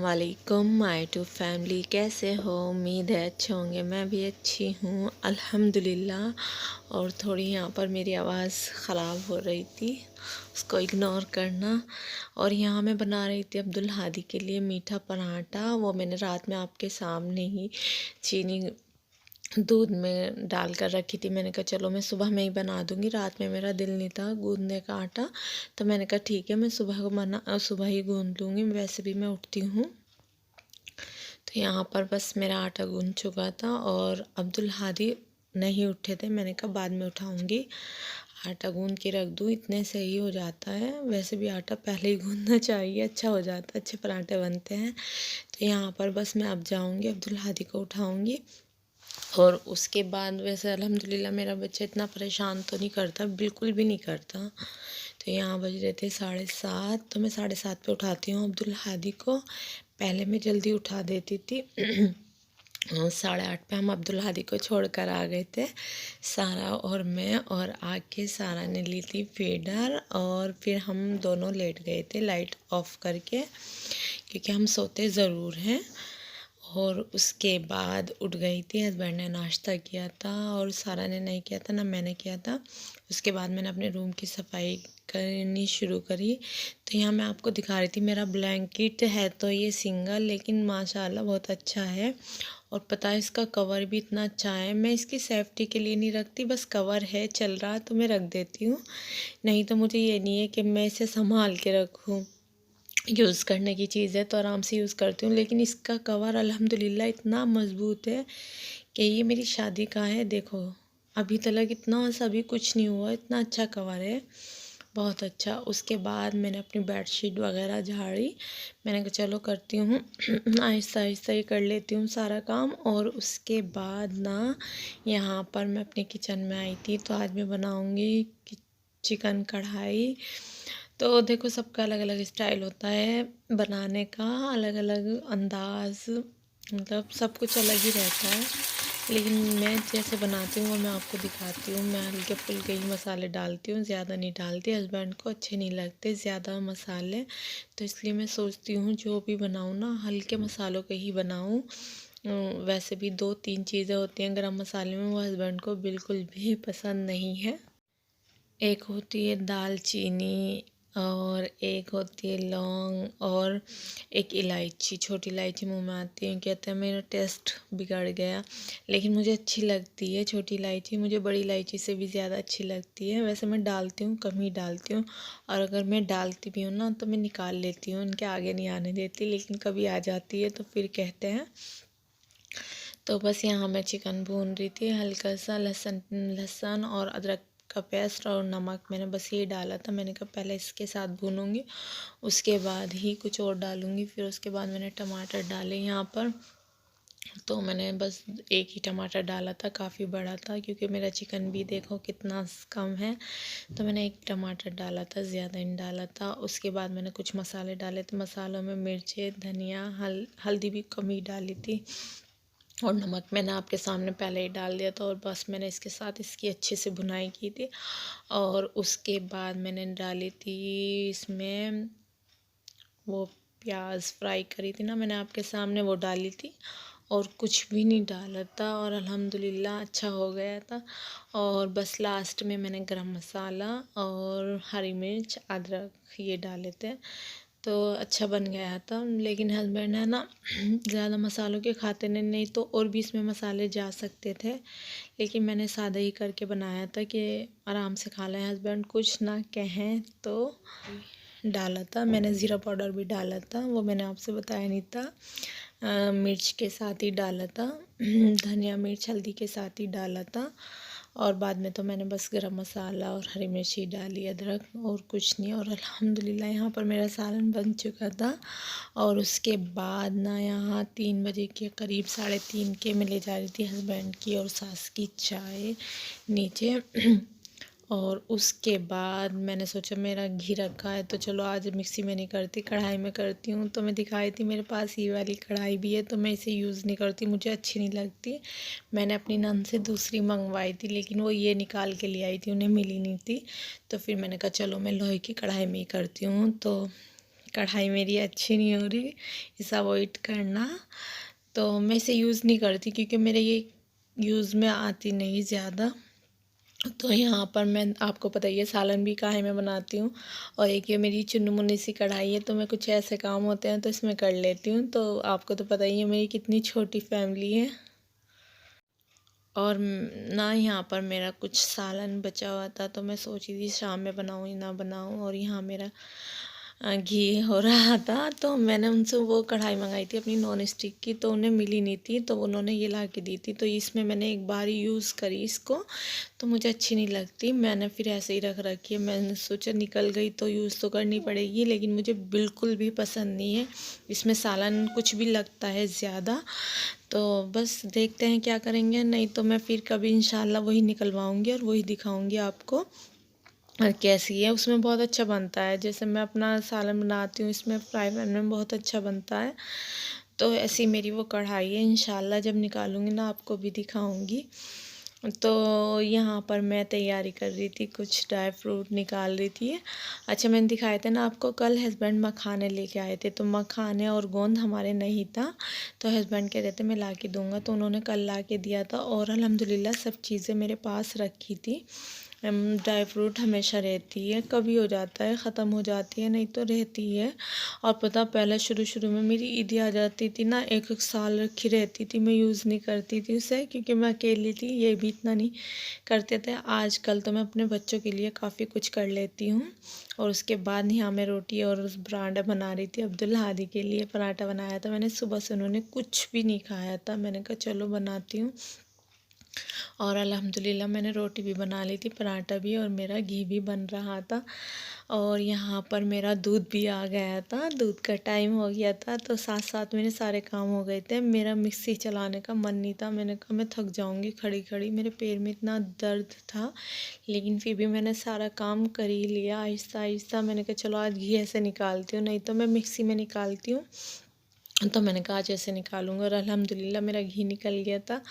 अस्सलामुअलैकुम my to family. कैसे हो? उम्मीद है अच्छे होंगे। मैं भी अच्छी हूँ अल्हम्दुलिल्लाह। और थोड़ी यहाँ पर मेरी आवाज़ ख़राब हो रही थी, उसको इग्नोर करना। और यहाँ मैं बना रही थी अब्दुल हादी के लिए मीठा पराठा। वो मैंने रात में आपके सामने ही चीनी दूध में डाल कर रखी थी। मैंने कहा चलो मैं सुबह में ही बना दूँगी, रात में मेरा दिल नहीं था गूँदने का आटा, तो मैंने कहा ठीक है मैं सुबह ही गूँद लूँगी, वैसे भी मैं उठती हूँ। तो यहाँ पर बस मेरा आटा गूँध चुका था और अब्दुल हादी नहीं उठे थे। मैंने कहा बाद में उठाऊँगी, आटा गूँध के रख दूँ, इतने सही हो जाता है। वैसे भी आटा पहले ही गूँधना चाहिए, अच्छा हो जाता है, अच्छे पराठे बनते हैं। तो यहाँ पर बस मैं अब जाऊँगी, अब्दुल हादी को उठाऊँगी। और उसके बाद वैसे अल्हम्दुलिल्लाह मेरा बच्चा इतना परेशान तो नहीं करता, बिल्कुल भी नहीं करता। तो यहाँ बज रहे थे 7:30, तो मैं 7:30 पे उठाती हूँ अब्दुल हादी को। पहले मैं जल्दी उठा देती थी 8:30 पे हम अब्दुल हादी को छोड़ कर आ गए थे, सारा और मैं। और आके सारा ने ली थी फीडर और फिर हम दोनों लेट गए थे लाइट ऑफ करके, क्योंकि हम सोते ज़रूर हैं। और उसके बाद उठ गई थी, हस्बैंड ने नाश्ता किया था और सारा ने नहीं किया था, ना मैंने किया था। उसके बाद मैंने अपने रूम की सफाई करनी शुरू करी। तो यहाँ मैं आपको दिखा रही थी, मेरा ब्लैंकेट है तो ये सिंगल, लेकिन माशाल्लाह बहुत अच्छा है। और पता है इसका कवर भी इतना अच्छा है। मैं इसकी सेफ्टी के लिए नहीं रखती, बस कवर है चल रहा तो मैं रख देती हूँ, नहीं तो मुझे ये नहीं है कि मैं इसे संभाल के रखूँ। यूज़ करने की चीज़ है तो आराम से यूज़ करती हूँ। लेकिन इसका कवर अल्हम्दुलिल्लाह इतना मज़बूत है कि ये मेरी शादी का है। देखो अभी तक इतना सा भी कुछ नहीं हुआ, इतना अच्छा कवर है, बहुत अच्छा। उसके बाद मैंने अपनी बेडशीट वगैरह झाड़ी। मैंने कहा चलो करती हूँ आहिस्ता आहिस्ता ही कर लेती हूँ सारा काम। और उसके बाद ना यहाँ पर मैं अपने किचन में आई थी, तो आज मैं बनाऊँगी चिकन कढ़ाई। तो देखो सबका अलग अलग स्टाइल होता है बनाने का, अलग अलग अंदाज, मतलब सब कुछ अलग ही रहता है। लेकिन मैं जैसे बनाती हूँ वो मैं आपको दिखाती हूँ। मैं हल्के फुल्के ही मसाले डालती हूँ, ज़्यादा नहीं डालती। हस्बैंड को अच्छे नहीं लगते ज़्यादा मसाले, तो इसलिए मैं सोचती हूँ जो भी बनाऊँ ना हल्के मसालों के ही बनाऊँ। वैसे भी 2-3 चीज़ें होती हैं गरम मसाले में, वो हस्बैंड को बिल्कुल भी पसंद नहीं है। एक होती है दालचीनी और एक होती है लौंग और एक इलायची, छोटी इलायची मुंह में आती है, कहते हैं मेरा टेस्ट बिगड़ गया। लेकिन मुझे अच्छी लगती है छोटी इलायची, मुझे बड़ी इलायची से भी ज़्यादा अच्छी लगती है। वैसे मैं डालती हूँ, कम ही डालती हूँ, और अगर मैं डालती भी हूँ ना तो मैं निकाल लेती हूँ, उनके आगे नहीं आने देती। लेकिन कभी आ जाती है तो फिर कहते हैं। तो बस यहाँ मैं चिकन भून रही थी, हल्का सा लहसुन और अदरक का पेस्ट और नमक, मैंने बस ये डाला था। मैंने कहा पहले इसके साथ भूनूंगी, उसके बाद ही कुछ और डालूंगी। फिर उसके बाद मैंने टमाटर डाले यहाँ पर। तो मैंने बस एक ही टमाटर डाला था, काफ़ी बड़ा था, क्योंकि मेरा चिकन भी देखो कितना कम है, तो मैंने एक टमाटर डाला था, ज़्यादा नहीं डाला था। उसके बाद मैंने कुछ मसाले डाले थे, मसालों में मिर्चें, धनिया, हल्दी भी कम ही डाली थी, और नमक मैंने आपके सामने पहले ही डाल दिया था। और बस मैंने इसके साथ इसकी अच्छे से भुनाई की थी। और उसके बाद मैंने डाली थी इसमें वो प्याज फ्राई करी थी ना मैंने आपके सामने, वो डाली थी, और कुछ भी नहीं डाला था, और अल्हम्दुलिल्लाह अच्छा हो गया था। और बस लास्ट में मैंने गरम मसाला और हरी मिर्च, अदरक ये डाले थे, तो अच्छा बन गया था। लेकिन हस्बैंड है ना ज़्यादा मसालों के खाते नहीं तो और भी इसमें मसाले जा सकते थे, लेकिन मैंने सादा ही करके बनाया था कि आराम से खा लें, हस्बैंड कुछ ना कहें। तो डाला था मैंने, ज़ीरा पाउडर भी डाला था, वो मैंने आपसे बताया नहीं था, मिर्च के साथ ही डाला था धनिया मिर्च हल्दी के साथ ही डाला था। और बाद में तो मैंने बस गरम मसाला और हरी मिर्ची डाली, अदरक, और कुछ नहीं। और अल्हम्दुलिल्लाह यहाँ पर मेरा सालन बन चुका था। और उसके बाद ना यहाँ 3 बजे के करीब, 3:30 के मैं ले जा रही थी हस्बैंड की और सास की चाय नीचे। और उसके बाद मैंने सोचा मेरा घी रखा है तो चलो आज मिक्सी में नहीं करती, कढ़ाई में करती हूँ। तो मैं दिखाई थी मेरे पास ये वाली कढ़ाई भी है, तो मैं इसे यूज़ नहीं करती, मुझे अच्छी नहीं लगती। मैंने अपनी नंद से दूसरी मंगवाई थी, लेकिन वो ये निकाल के ले आई थी, उन्हें मिली नहीं थी। तो फिर मैंने कहा चलो मैं लोहे की कढ़ाई में ही करती हूँ। तो कढ़ाई मेरी अच्छी नहीं हो रही, इसे अवॉइड करना। तो मैं इसे यूज़ नहीं करती क्योंकि मेरे ये यूज़ में आती नहीं ज़्यादा। तो यहाँ पर मैं, आपको पता ही है, सालन भी काहे में बनाती हूँ। और एक ये मेरी चुन्नी मुन्नी सी कढ़ाई है, तो मैं कुछ ऐसे काम होते हैं तो इसमें कर लेती हूँ। तो आपको तो पता ही है मेरी कितनी छोटी फैमिली है। और ना यहाँ पर मेरा कुछ सालन बचा हुआ था, तो मैं सोची थी शाम में बनाऊँ या ना बनाऊँ। और यहाँ मेरा घी हो रहा था, तो मैंने उनसे वो कढ़ाई मंगाई थी अपनी नॉन स्टिक की, तो उन्हें मिली नहीं थी, तो उन्होंने ये ला के दी थी। तो इसमें मैंने एक बार यूज़ करी इसको, तो मुझे अच्छी नहीं लगती, मैंने फिर ऐसे ही रख रखी है। मैंने सोचा निकल गई तो यूज़ तो करनी पड़ेगी, लेकिन मुझे बिल्कुल भी पसंद नहीं है इसमें सालन कुछ भी लगता है ज़्यादा। तो बस देखते हैं क्या करेंगे, नहीं तो मैं फिर कभी इंशाल्लाह वही निकलवाऊँगी और वही दिखाऊँगी आपको और कैसी है। उसमें बहुत अच्छा बनता है, जैसे मैं अपना सालन बनाती हूँ इसमें फ्राई पैन में बहुत अच्छा बनता है। तो ऐसी मेरी वो कढ़ाई है, इंशाल्लाह जब निकालूंगी ना आपको भी दिखाऊंगी। तो यहाँ पर मैं तैयारी कर रही थी, कुछ ड्राई फ्रूट निकाल रही थी। अच्छा, मैंने दिखाए थे ना आपको, कल हस्बैंड मखाने लेके आए थे, तो मखाने और गोंद हमारे नहीं था, तो हस्बैंड कह रहे थे मैं ला के दूँगा, तो उन्होंने कल ला के दिया था। और अल्हम्दुलिल्लाह सब चीज़ें मेरे पास रखी थी। ड्राई फ्रूट हमेशा रहती है, कभी हो जाता है ख़त्म हो जाती है, नहीं तो रहती है। और पता, पहले शुरू शुरू में मेरी ईदी आ जाती थी ना, एक एक साल रखी रहती थी, मैं यूज़ नहीं करती थी उसे क्योंकि मैं अकेली थी, ये भी इतना नहीं करते थे। आजकल तो मैं अपने बच्चों के लिए काफ़ी कुछ कर लेती हूँ। और उसके बाद यहाँ मैं रोटी और उस पराठा बना रही थी, अब्दुल हादी के लिए पराठा बनाया था मैंने सुबह से, उन्होंने कुछ भी नहीं खाया था, मैंने कहा चलो बनाती हूँ। और अल्हम्दुलिल्लाह मैंने रोटी भी बना ली थी, पराठा भी, और मेरा घी भी बन रहा था। और यहाँ पर मेरा दूध भी आ गया था, दूध का टाइम हो गया था, तो साथ साथ मेरे सारे काम हो गए थे। मेरा मिक्सी चलाने का मन नहीं था, मैंने कहा मैं थक जाऊँगी खड़ी खड़ी, मेरे पैर में इतना दर्द था, लेकिन फिर भी मैंने सारा काम कर ही लिया आहिस्ता आहिस्ता। मैंने कहा चलो आज घी ऐसे निकालती हूँ, नहीं तो मैं मिक्सी में निकालती हूँ। तो मैंने कहा आज ऐसे निकालूंगा, और अल्हम्दुलिल्लाह मेरा घी निकल गया था।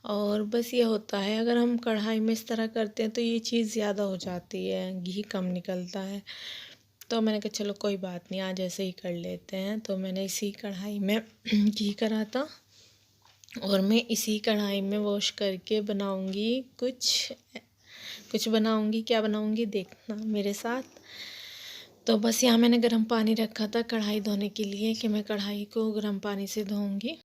और बस ये होता है, अगर हम कढ़ाई में इस तरह करते हैं तो ये चीज़ ज़्यादा हो जाती है, घी कम निकलता है। तो मैंने कहा चलो कोई बात नहीं, आज ऐसे ही कर लेते हैं। तो मैंने इसी कढ़ाई में घी करा था, और मैं इसी कढ़ाई में वॉश करके बनाऊंगी कुछ कुछ बनाऊंगी। क्या बनाऊंगी देखना मेरे साथ। तो बस यहाँ मैंने गर्म पानी रखा था कढ़ाई धोने के लिए, कि मैं कढ़ाई को गर्म पानी से धोऊंगी।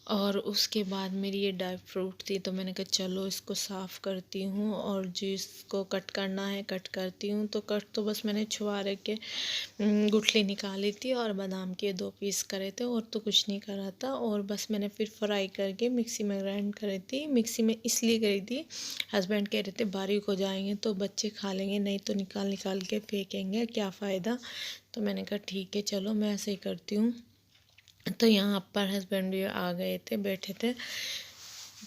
और उसके बाद मेरी ये ड्राई फ्रूट थी, तो मैंने कहा चलो इसको साफ़ करती हूँ, और जिसको कट करना है कट करती हूँ। तो कट तो बस मैंने छुआरे के गुठली निकाली थी, और बादाम के 2 पीस करे थे, और तो कुछ नहीं करा था। और बस मैंने फिर फ्राई करके मिक्सी में ग्राइंड करी थी। मिक्सी में इसलिए करी थी, हस्बैंड कह रहे थे बारीक हो जाएंगे तो बच्चे खा लेंगे, नहीं तो निकाल निकाल के फेंकेंगे, क्या फ़ायदा। तो मैंने कहा ठीक है चलो मैं ऐसे ही करती हूँ। तो यहाँ पर हस्बैंड भी आ गए थे, बैठे थे।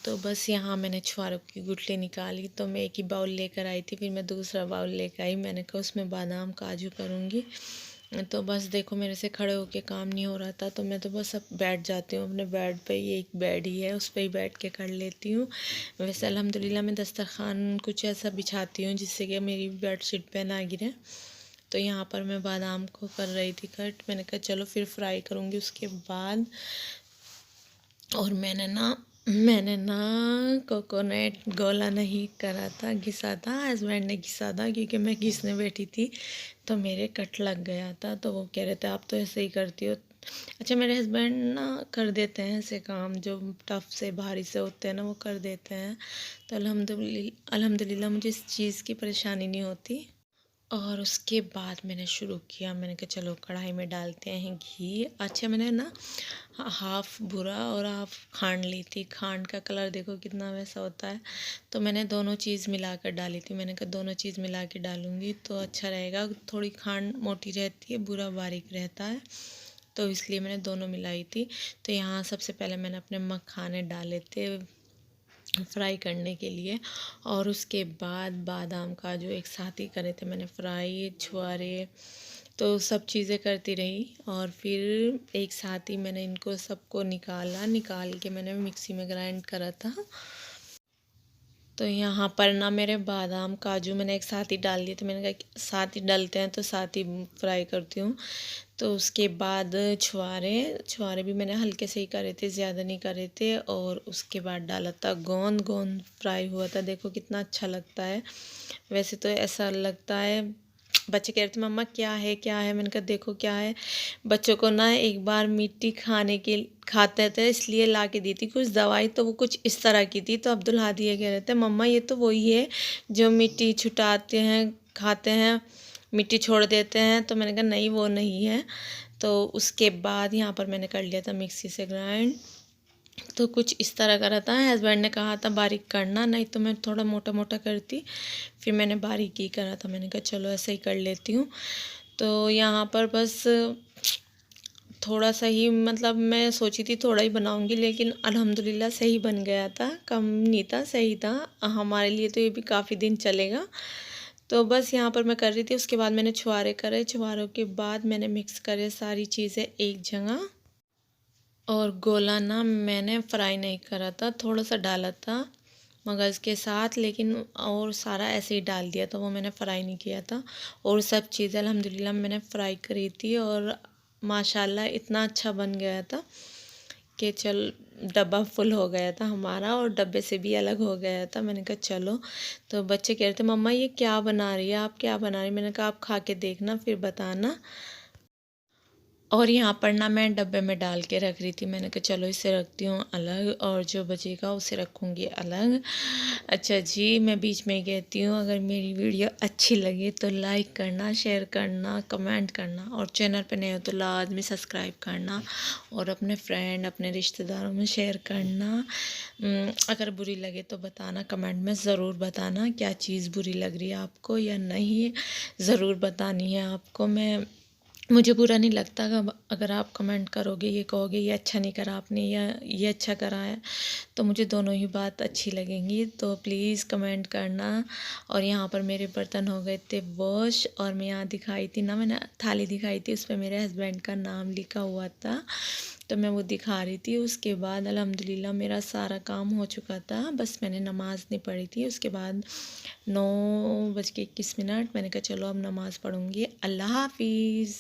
तो बस यहाँ मैंने छुआरों की गुठली निकाली, तो मैं एक ही बाउल लेकर आई थी, फिर मैं दूसरा बाउल लेकर आई। मैंने कहा उसमें बादाम काजू करूँगी। तो बस देखो मेरे से खड़े होके काम नहीं हो रहा था, तो मैं तो बस अब बैठ जाती हूँ अपने बेड पे, ये एक बेड ही है, उस पर ही बैठ के कर लेती हूँ। वैसे अल्हम्दुलिल्लाह मैं दस्तरखान कुछ ऐसा बिछाती हूँ जिससे कि मेरी बेडशीट पे ना गिरे। तो यहाँ पर मैं बादाम को कर रही थी कट, मैंने कहा चलो फिर फ्राई करूँगी उसके बाद। और मैंने ना कोकोनट गोला नहीं करा था, घिसा था, हस्बैंड ने घिसा था, क्योंकि मैं घिसने बैठी थी तो मेरे कट लग गया था। तो वो कह रहे थे आप तो ऐसे ही करती हो। अच्छा, मेरे हस्बैंड ना कर देते हैं ऐसे काम जो टफ से भारी से होते हैं ना, वो कर देते हैं। तो अल्हम्दुलिल्लाह मुझे इस चीज़ की परेशानी नहीं होती। और उसके बाद मैंने शुरू किया, मैंने कहा चलो कढ़ाई में डालते हैं घी। अच्छा, मैंने ना हाफ़ भूरा और हाफ़ खांड ली थी, खांड का कलर देखो कितना वैसा होता है। तो मैंने दोनों चीज़ मिलाकर डाली थी, मैंने कहा दोनों चीज़ मिला के डालूँगी तो अच्छा रहेगा। थोड़ी खांड मोटी रहती है, भूरा बारीक रहता है, तो इसलिए मैंने दोनों मिलाई थी। तो यहाँ सबसे पहले मैंने अपने मखाने डाले थे फ्राई करने के लिए, और उसके बाद बादाम काजू एक साथ ही करे थे मैंने फ्राई, छुआरे, तो सब चीज़ें करती रही। और फिर एक साथ ही मैंने इनको सबको निकाल के मैंने मिक्सी में ग्राइंड करा था। तो यहाँ पर ना मेरे बादाम काजू मैंने एक साथ ही डाल दिए थे। मैंने कहा साथ ही डालते हैं तो साथ ही फ्राई करती हूँ। तो उसके बाद छुहारे भी मैंने हल्के से ही करे थे, ज़्यादा नहीं करे थे। और उसके बाद डाला था गोंद। गोंद फ्राई हुआ था, देखो कितना अच्छा लगता है। वैसे तो ऐसा लगता है, बच्चे कह रहे थे मम्मा क्या है क्या है, मैंने कहा देखो क्या है। बच्चों को ना एक बार मिट्टी खाते थे इसलिए ला के दी थी कुछ दवाई, तो वो कुछ इस तरह की थी। तो अब्दुल हादी ये कह रहे थे मम्मा ये तो वही है जो मिट्टी छुटाते हैं, खाते हैं, मिट्टी छोड़ देते हैं। तो मैंने कहा नहीं वो नहीं है। तो उसके बाद यहाँ पर मैंने कर लिया था मिक्सी से ग्राइंड। तो कुछ इस तरह का रहता है। हस्बैंड ने कहा था बारीक करना, नहीं तो मैं थोड़ा मोटा मोटा करती। फिर मैंने बारीक ही करा था, मैंने कहा चलो ऐसे ही कर लेती हूँ। तो यहाँ पर बस थोड़ा सा ही, मतलब मैं सोची थी थोड़ा ही बनाऊंगी, लेकिन अल्हम्दुलिल्लाह सही बन गया था, कम नहीं था, सही था। हमारे लिए तो ये भी काफ़ी दिन चलेगा। तो बस यहाँ पर मैं कर रही थी। उसके बाद मैंने छुहारे करे, छुहारों के बाद मैंने मिक्स करे सारी चीज़ें एक जगह। और गोला ना मैंने फ्राई नहीं करा था, थोड़ा सा डाला था मगज़ के साथ, लेकिन और सारा ऐसे ही डाल दिया था, वो मैंने फ्राई नहीं किया था। और सब चीज़ें अल्हम्दुलिल्लाह मैंने फ्राई करी थी और माशाल्लाह इतना अच्छा बन गया था कि चल डब्बा फुल हो गया था हमारा और डब्बे से भी अलग हो गया था। मैंने कहा चलो। तो बच्चे कह रहे थे मम्मा ये क्या बना रही है आप, क्या बना रही है। मैंने कहा आप खा के देखना फिर बताना। और यहाँ पर ना मैं डब्बे में डाल के रख रही थी। मैंने कहा चलो इसे रखती हूँ अलग और जो बचेगा उसे रखूँगी अलग। अच्छा जी, मैं बीच में कहती हूँ अगर मेरी वीडियो अच्छी लगे तो लाइक करना, शेयर करना, कमेंट करना और चैनल पे नए हो तो लाजमी सब्सक्राइब करना और अपने फ्रेंड अपने रिश्तेदारों में शेयर करना। अगर बुरी लगे तो बताना, कमेंट में ज़रूर बताना क्या चीज़ बुरी लग रही है आपको या नहीं, ज़रूर बतानी है आपको। मुझे बुरा नहीं लगता अगर आप कमेंट करोगे, ये कहोगे ये अच्छा नहीं करा आपने या ये अच्छा करा है, तो मुझे दोनों ही बात अच्छी लगेंगी। तो प्लीज़ कमेंट करना। और यहाँ पर मेरे बर्तन हो गए थे वॉश और मैं यहाँ दिखाई थी ना, मैंने थाली दिखाई थी, उस पर मेरे हस्बैंड का नाम लिखा हुआ था, तो मैं वो दिखा रही थी। उसके बाद अल्हम्दुलिल्लाह मेरा सारा काम हो चुका था, बस मैंने नमाज़ नहीं पढ़ी थी। उसके बाद 9:21 मैंने कहा चलो अब नमाज़ पढ़ूँगी। अल्लाह हाफिज़।